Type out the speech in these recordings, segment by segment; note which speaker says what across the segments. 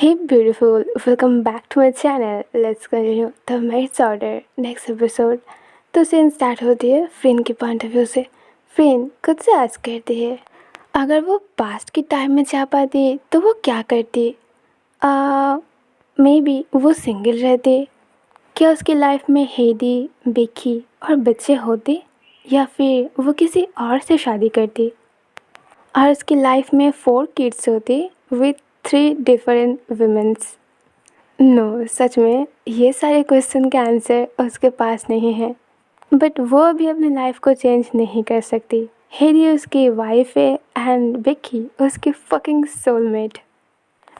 Speaker 1: Hey beautiful, welcome back to my channel. Let's continue the Maid's Order next episode. तो scene start होती है फ्रेन के point of view से। फ्रेन खुद से आस्क करती है अगर वो पास्ट की टाइम में जा पाती तो वो क्या करती। मे बी वो सिंगल रहती, क्या उसकी लाइफ में हेदी, बेकी और बच्चे होते, या फिर वो किसी और से शादी करती और उसकी लाइफ में 4 किड्स होती विथ 3 डिफरेंट वुमेन्स। नो, सच में ये सारे क्वेश्चन के आंसर उसके पास नहीं है, बट वो अभी अपनी लाइफ को चेंज नहीं कर सकती। हेडी उसकी वाइफ है एंड विक्की उसकी फकिंग सोलमेट।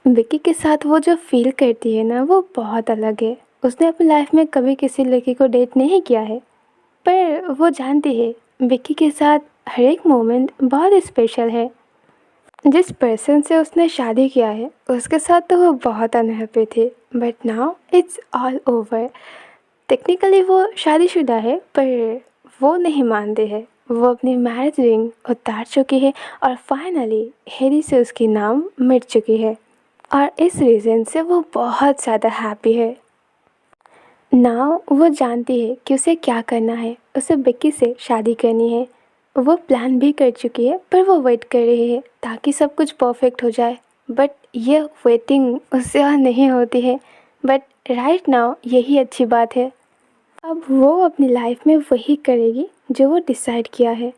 Speaker 1: विक्की के साथ वो जो फील करती है ना, वो बहुत अलग है। उसने अपनी लाइफ में कभी किसी लड़की को डेट नहीं किया है, पर वो जानती है विक्की के साथ हर एक मोमेंट बहुत स्पेशल है। जिस पर्सन से उसने शादी किया है उसके साथ तो वो बहुत अनहैप्पी थी, but now it's all over. Technically वो शादीशुदा है, पर वो नहीं मानते हैं। वो अपनी मैरिज रिंग उतार चुकी है और फाइनली हेरी से उसकी नाम मिट चुकी है, और इस रीज़न से वो बहुत ज़्यादा हैप्पी है। नाउ वो जानती है कि उसे क्या करना है। उसे बिक्की से शादी करनी है। वो प्लान भी कर चुकी है, पर वो वेट कर रही है ताकि सब कुछ परफेक्ट हो जाए। बट ये वेटिंग उससे और नहीं होती है, बट राइट नाउ यही अच्छी बात है। अब वो अपनी लाइफ में वही करेगी जो वो डिसाइड किया है।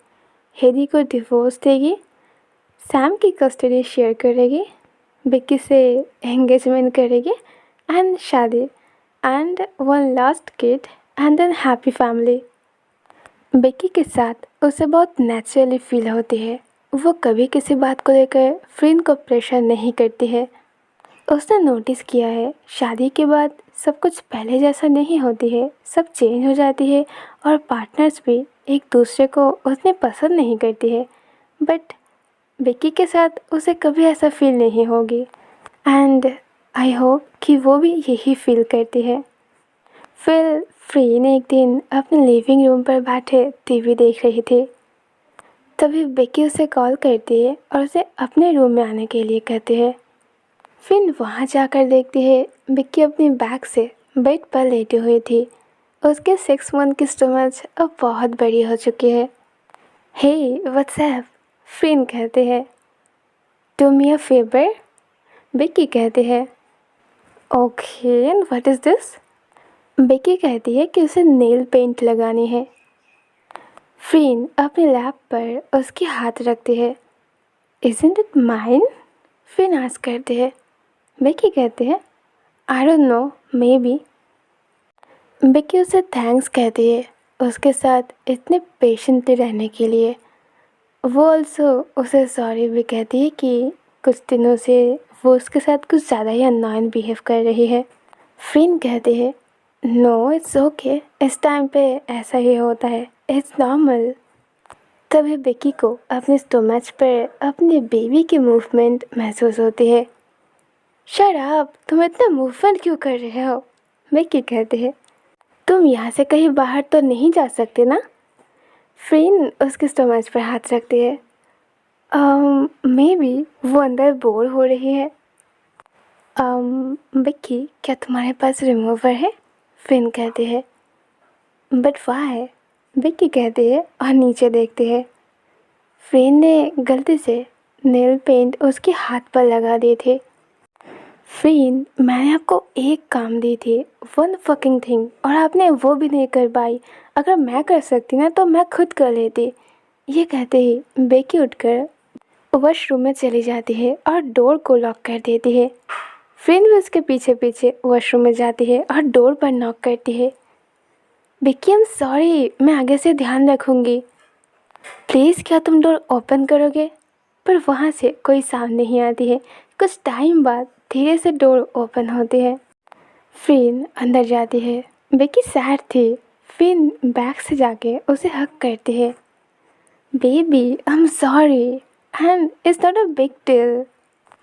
Speaker 1: हेडी को डिवोर्स देगी, सैम की कस्टडी शेयर करेगी, बिक्की से एंगेजमेंट करेगी एंड शादी, and one last kid and then happy family. Becky के साथ उसे बहुत नेचुरली फील होती है। वो कभी किसी बात को लेकर फ्रेंड को प्रेशर नहीं करती है। उसने नोटिस किया है शादी के बाद सब कुछ पहले जैसा नहीं होती है, सब चेंज हो जाती है और पार्टनर्स भी एक दूसरे को उतने पसंद नहीं करती है। बट बेकी के साथ उसे कभी ऐसा फील नहीं होगी, एंड आई होप कि वो भी यही फील करती है। फिर फ्री ने एक दिन अपने लिविंग रूम पर बैठे टीवी देख रही थी। तभी बेकी उसे कॉल करती है और उसे अपने रूम में आने के लिए कहती है। फिर वहाँ जाकर देखती है बेकी अपनी बैग से बेड पर लेटी हुई थी। उसके 6 मंथ की स्टमच अब बहुत बड़ी हो चुकी है। हे व्हाट्सएप, फ्रेंड कहते हैं। Do me a favour, Becky कहती है। Okay, and what is this? Becky कहती है कि उसे नेल पेंट लगानी है। फ्रेंड अपने लैप पर उसके हाथ रखती है। Isn't it mine? Friend ask करती है। बेकी कहती है I don't know, maybe. Becky उसे थैंक्स कहती है उसके साथ इतने पेशेंटली रहने के लिए। वो ऑल्सो उसे सॉरी भी कहती है कि कुछ दिनों से वो उसके साथ कुछ ज़्यादा ही अननोइंग बिहेव कर रही है। फ्रेंड कहती है नो इट्स ओके, इस टाइम पे ऐसा ही होता है, इट्स नॉर्मल। तभी बेकी को अपने स्टोमच पर अपने बेबी की मूवमेंट महसूस होती है। शट अप, तुम इतना मूवमेंट क्यों कर रहे हो? बेकी कहती है तुम यहाँ से कहीं बाहर तो नहीं जा सकते ना? फ्रेंड उसके स्टोमच पर हाथ रखती है। मे बी वो अंदर बोर हो रही है। बेकी, क्या तुम्हारे पास रिमूवर है? फ्रेंड कहती है बट वाई? बेकी कहती है और नीचे देखती है। फ्रेंड ने गलती से नेल पेंट उसके हाथ पर लगा दिए थे। फ्रेंड, मैंने आपको एक काम दी थी, वन फकिंग थिंग, और आपने वो भी नहीं कर पाई। अगर मैं कर सकती ना तो मैं खुद कर लेती। ये कहते ही बेकी उठकर वॉशरूम में चली जाती है और डोर को लॉक कर देती है। फ्रेंड भी उसके पीछे पीछे वॉशरूम में जाती है और डोर पर नॉक करती है। बेकी, आई एम सॉरी, मैं आगे से ध्यान रखूँगी। प्लीज़ क्या तुम डोर ओपन करोगे? पर वहाँ से कोई साउंड नहीं आती है। कुछ टाइम बाद धीरे से डोर ओपन होती है। फ्रेंड अंदर जाती है। बेकी सैड थी। फ्रेंड बैग से जाके उसे हग करती है। Baby, I am sorry and it's not a big deal.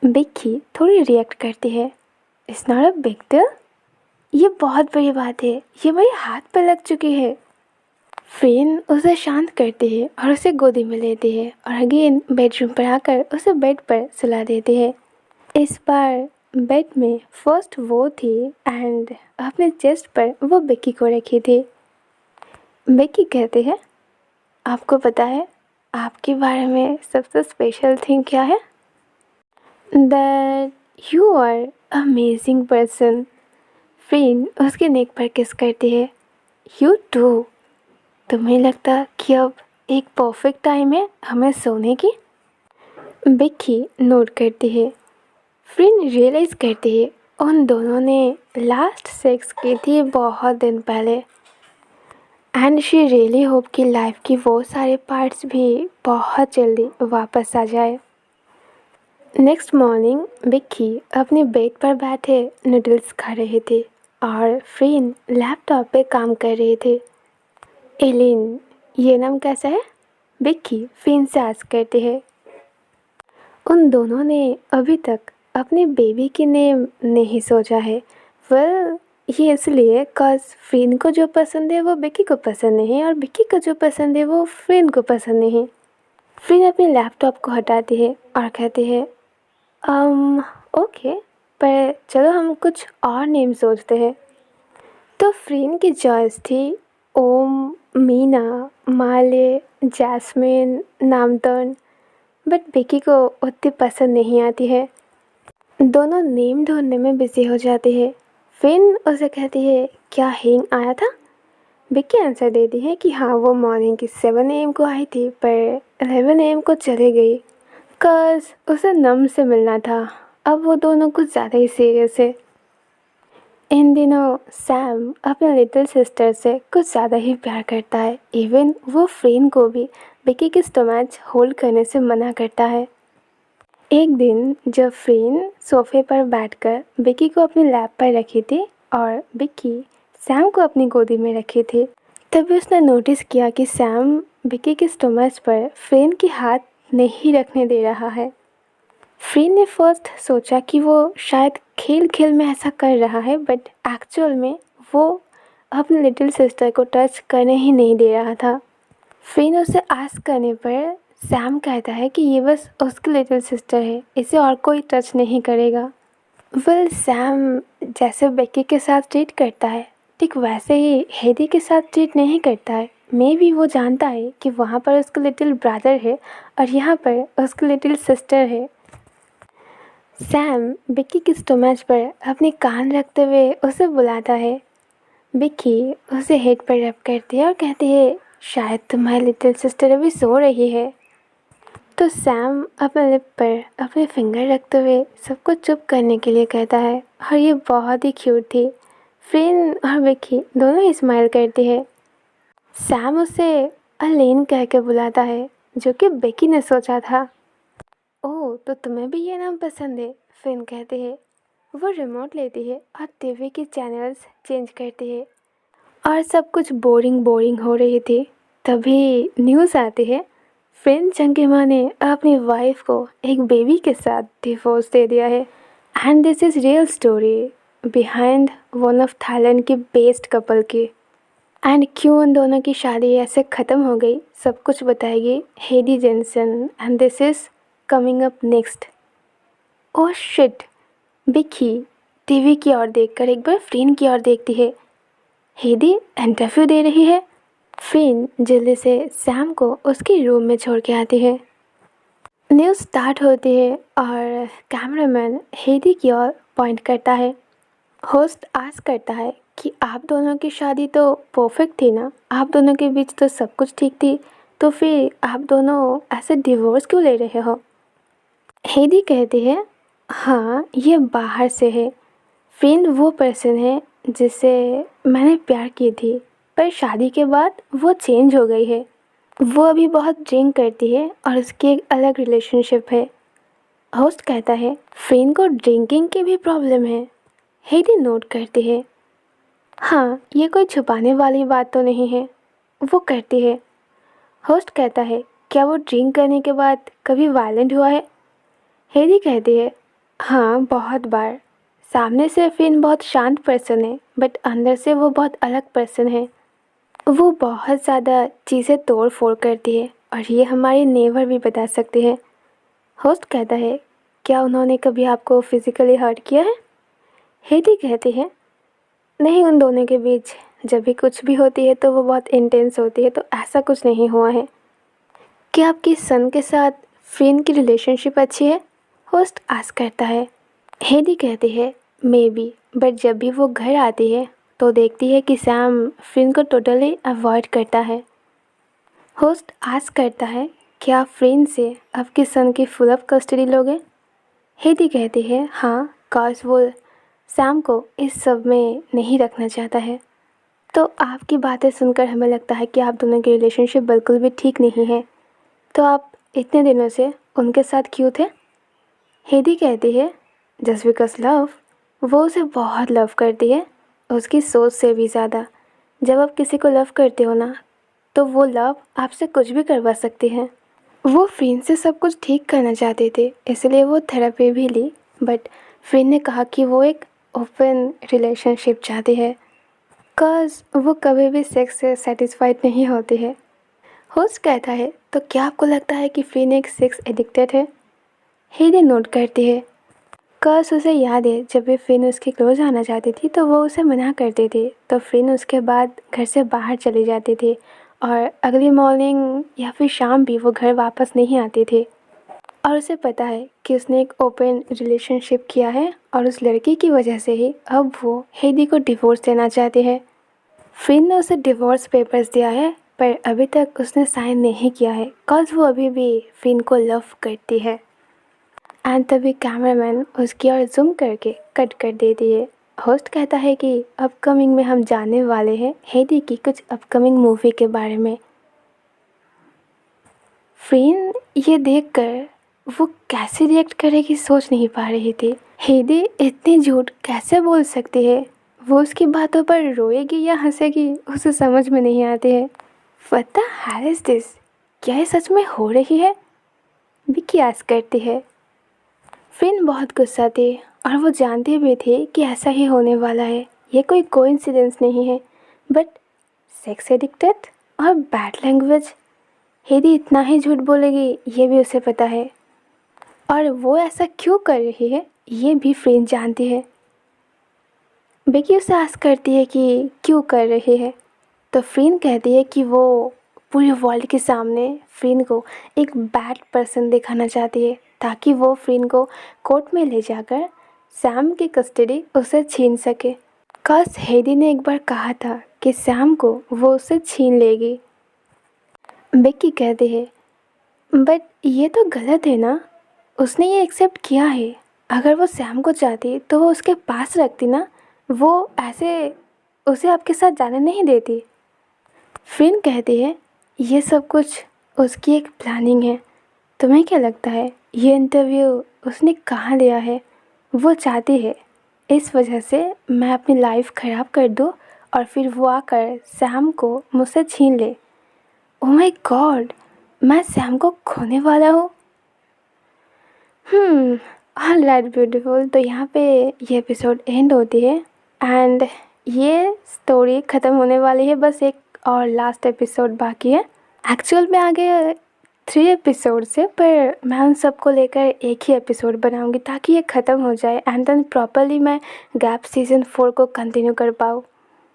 Speaker 1: Becky थोड़ी रिएक्ट करती है। It's not a big deal? ये बहुत बड़ी बात है, ये मेरे हाथ पर लग चुकी है। फ्रेंड उसे शांत करती है और उसे गोदी में लेती है और अगेन बेडरूम पर आकर उसे बेड पर सुला देती है। इस बार बेड में फर्स्ट वो थी एंड अपने चेस्ट पर वो बेकी को रखी थी। बेकी कहते हैं, आपको पता है आपके बारे में सबसे स्पेशल थिंग क्या है? That you are amazing person. Friend उसके नेक पर किस करती है। You too. तुम्हें लगता कि अब एक परफेक्ट टाइम है हमें सोने की? बेकी नोट करती है। फ्रेंड रियलाइज़ करती है उन दोनों ने लास्ट सेक्स की थी बहुत दिन पहले एंड शी रियली होप कि लाइफ की वो सारे पार्ट्स भी बहुत जल्दी वापस आ जाए। नेक्स्ट मॉर्निंग बिक्की अपने बेड पर बैठे नूडल्स खा रहे थे और फ्रेंड लैपटॉप पे काम कर रहे थे। एलिन, ये नाम कैसा है? बिक्की फ्रेंड से आस्क करते हैं। उन दोनों ने अभी तक अपने बेबी की नेम नहीं सोचा है। वेल ये इसलिए कॉज फ्रेंड को जो पसंद है वो बिक्की को पसंद नहीं और बिक्की को जो पसंद है वो फ्रेंड को पसंद नहीं। फ्रेंड अपने लैपटॉप को हटाती है और कहती है ओके, पर चलो हम कुछ और नेम सोचते हैं। तो फ्रेंड की चॉइस थी ओम, मीना, माले, जैस्मिन, नामतन, बट बिक्की को उतनी पसंद नहीं आती है। दोनों नेम ढूंढने में बिजी हो जाती है। फिन उसे कहती है, क्या हिंग आया था? बिक्की आंसर देती है कि हाँ, वो मॉर्निंग की 7 AM को आई थी पर 11 AM को चली गई कज़ उसे नम से मिलना था। अब वो दोनों कुछ ज़्यादा ही सीरियस है। इन दिनों सैम अपने लिटिल सिस्टर से कुछ ज़्यादा ही प्यार करता है। इवन वो फ्रेंड को भी बिक्की की स्टोमच होल्ड करने से मना करता है। एक दिन जब फ्रेंड सोफे पर बैठकर बिक्की को अपने लैप पर रखी थी और बिक्की सैम को अपनी गोदी में रखी थी, तभी उसने नोटिस किया कि सैम बिक्की के स्टोमच पर फ्रेंड की हाथ नहीं रखने दे रहा है। फ्रेंड ने फर्स्ट सोचा कि वो शायद खेल खेल में ऐसा कर रहा है, बट एक्चुअल में वो अपने लिटिल सिस्टर को टच करने ही नहीं दे रहा था। फ्रेंड उसे आस्क करने पर सैम कहता है कि ये बस उसकी लिटिल सिस्टर है, इसे और कोई टच नहीं करेगा। वेल सैम जैसे बेकी के साथ ट्रीट करता है ठीक वैसे ही हेदी के साथ ट्रीट नहीं करता है। मे बी वो जानता है कि वहाँ पर उसका लिटिल ब्रदर है और यहाँ पर उसकी लिटिल सिस्टर है। सैम बिक्की की स्टोमच पर अपने कान रखते हुए उसे बुलाता है। बिक्की उसे हेड पर रब करती है और कहती है, शायद तुम्हारी लिटिल सिस्टर अभी सो रही है। तो सैम अपने लिप पर अपने फिंगर रखते हुए सबको चुप करने के लिए कहता है और ये बहुत ही क्यूट थी। फ्रेंड और बिक्की दोनों ही स्माइल करती है। सैम उसे अलेन कह के बुलाता है जो कि बिक्की ने सोचा था। ओह, तो तुम्हें भी ये नाम पसंद है? फ्रेंड कहती है। वो रिमोट लेती है और टीवी की चैनल्स चेंज करती है और सब कुछ बोरिंग बोरिंग हो रही थी। तभी न्यूज़ आती है, फ्रेंड चंकीमा ने अपनी वाइफ को एक बेबी के साथ डिवोर्स दे दिया है and this is real story behind one of Thailand की बेस्ट कपल की। एंड क्यों उन दोनों की शादी ऐसे ख़त्म हो गई सब कुछ बताएगी Heidi Jensen and this is coming up next. Oh shit. Becky TV की ओर देखकर एक बार फ्रेंड की ओर देखती है। हेदी इंटरव्यू दे रही है। फ्रेंड जल्दी से सैम को उसके रूम में छोड़ के आती है। न्यूज़ स्टार्ट होती है और कैमरामैन हेदी की ओर पॉइंट करता है। होस्ट आस्क करता है कि आप दोनों की शादी तो परफेक्ट थी ना, आप दोनों के बीच तो सब कुछ ठीक थी, तो फिर आप दोनों ऐसे डिवोर्स क्यों ले रहे हो? हेदी कहती है, हाँ ये बाहर से है। फ्रेंड वो पर्सन है जिससे मैंने प्यार की थी, पर शादी के बाद वो चेंज हो गई है। वो अभी बहुत ड्रिंक करती है और उसकी एक अलग रिलेशनशिप है। होस्ट कहता है, फ्रेंड को ड्रिंकिंग की भी प्रॉब्लम है। हेदी नोट करती है, हाँ ये कोई छुपाने वाली बात तो नहीं है। वो करती है। होस्ट कहता है, क्या वो ड्रिंक करने के बाद कभी वायलेंट हुआ है? हेदी कहती है, हाँ बहुत बार। सामने से फिन बहुत शांत पर्सन है बट अंदर से वो बहुत अलग पर्सन है। वो बहुत ज़्यादा चीज़ें तोड़ फोड़ करती है और ये हमारी नेवर भी बता सकती है। होस्ट कहता है, क्या उन्होंने कभी आपको फिज़िकली हर्ट किया है? हेदी कहती है, नहीं, उन दोनों के बीच जब भी कुछ भी होती है तो वो बहुत इंटेंस होती है, तो ऐसा कुछ नहीं हुआ है। क्या आपकी सन के साथ फ्रेंड की रिलेशनशिप अच्छी है? होस्ट आस्क करता है। हेदी कहती है, मे बी, बट जब भी वो घर आती है तो देखती है कि सैम फ्रेंड को टोटली अवॉइड करता है। होस्ट आस्क करता है, क्या आप फ्रेंड से आपके सन की फुल ऑफ कस्टडी लोगे? हेदी कहती है, हाँ, कॉज वो सैम को इस सब में नहीं रखना चाहता है। तो आपकी बातें सुनकर हमें लगता है कि आप दोनों की रिलेशनशिप बिल्कुल भी ठीक नहीं है। तो आप इतने दिनों से उनके साथ क्यों थे? हेदी कहती है, जस्ट बिकॉज लव। वो उसे बहुत लव करती है, उसकी सोच से भी ज़्यादा। जब आप किसी को लव करते हो ना, तो वो लव आपसे कुछ भी करवा सकती है। वो फ्रेंड से सब कुछ ठीक करना चाहते थे, इसलिए वो थेरेपी भी ली, बट फ्रेंड ने कहा कि वो एक ओपन रिलेशनशिप चाहती है, कॉज वो कभी भी सेक्स से सेटिस्फाइड नहीं होती है। होस्ट कहता है, तो क्या आपको लगता है कि फ्रेंड एक सेक्स एडिक्टेड है? हेदी नोट करती है, कॉज उसे याद है जब भी फ्रेंड उसके क्लोज आना चाहती थी तो वो उसे मना करते थे, तो फ्रेंड उसके बाद घर से बाहर चले जाते थे और अगली मॉर्निंग या फिर शाम भी वो घर वापस नहीं आते थे। और उसे पता है कि उसने एक ओपन रिलेशनशिप किया है और उस लड़की की वजह से ही अब वो हेदी को डिवोर्स देना चाहते हैं। फ्रेंड ने उसे डिवोर्स पेपर्स दिया है, पर अभी तक उसने साइन नहीं किया है, कॉज वो अभी भी फ्रेंड को लव करती है। एंड तभी कैमरामैन उसकी ओर जूम करके कट कर देती है। होस्ट कहता है कि अपकमिंग में हम जानने वाले हैं हेदी की कुछ अपकमिंग मूवी के बारे में। फ्रेंड ये देखकर वो कैसे रिएक्ट करेगी सोच नहीं पा रही थी। हेदी इतनी झूठ कैसे बोल सकती है? वो उसकी बातों पर रोएगी या हंसेगी उसे समझ में नहीं आती है। What the hell is this? क्या ये सच में हो रही है? विक्की आस्क करती है। फ्रेंड बहुत गुस्सा थी और वो जानती भी थी कि ऐसा ही होने वाला है, ये कोई कोइंसिडेंस नहीं है, बट सेक्स एडिक्टेड और बैड लैंग्वेज, हेदी इतना ही झूठ बोलेगी ये भी उसे पता है, और वो ऐसा क्यों कर रही है ये भी फ्रेंड जानती है। बेकी उसे आस्क करती है कि क्यों कर रही है, तो फ्रेंड कहती है कि वो पूरे वर्ल्ड के सामने फ्रेंड को एक बैड पर्सन दिखाना चाहती है, ताकि वो फ्रेंड को कोर्ट में ले जाकर सैम की कस्टडी उसे छीन सके। कस हेदी ने एक बार कहा था कि सैम को वो उसे छीन लेगी। बेकी कहती है, बट ये तो गलत है ना, उसने ये एक्सेप्ट किया है, अगर वो सैम को चाहती तो वो उसके पास रखती ना, वो ऐसे उसे आपके साथ जाने नहीं देती। फ्रेंड कहती है, ये सब कुछ उसकी एक प्लानिंग है। तुम्हें क्या लगता है ये इंटरव्यू उसने कहाँ लिया है? वो चाहती है इस वजह से मैं अपनी लाइफ ख़राब कर दूँ और फिर वो आकर सैम को मुझसे छीन ले। ओह माय गॉड, मैं सैम को खोने वाला हूँ। ऑल राइट ब्यूटीफुल, तो यहाँ पे ये एपिसोड एंड होती है एंड ये स्टोरी ख़त्म होने वाली है, बस एक और लास्ट एपिसोड बाकी है। एक्चुअल में आगे 3 एपिसोड से, पर मैं उन सबको लेकर एक ही एपिसोड बनाऊंगी ताकि ये ख़त्म हो जाए एंड देन प्रॉपरली मैं गैप सीज़न 4 को कंटिन्यू कर पाऊँ।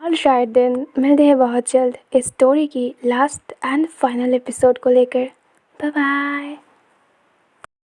Speaker 1: और शायद दिन मिलते हैं बहुत जल्द इस स्टोरी की लास्ट एंड फाइनल एपिसोड को लेकर। Bye bye.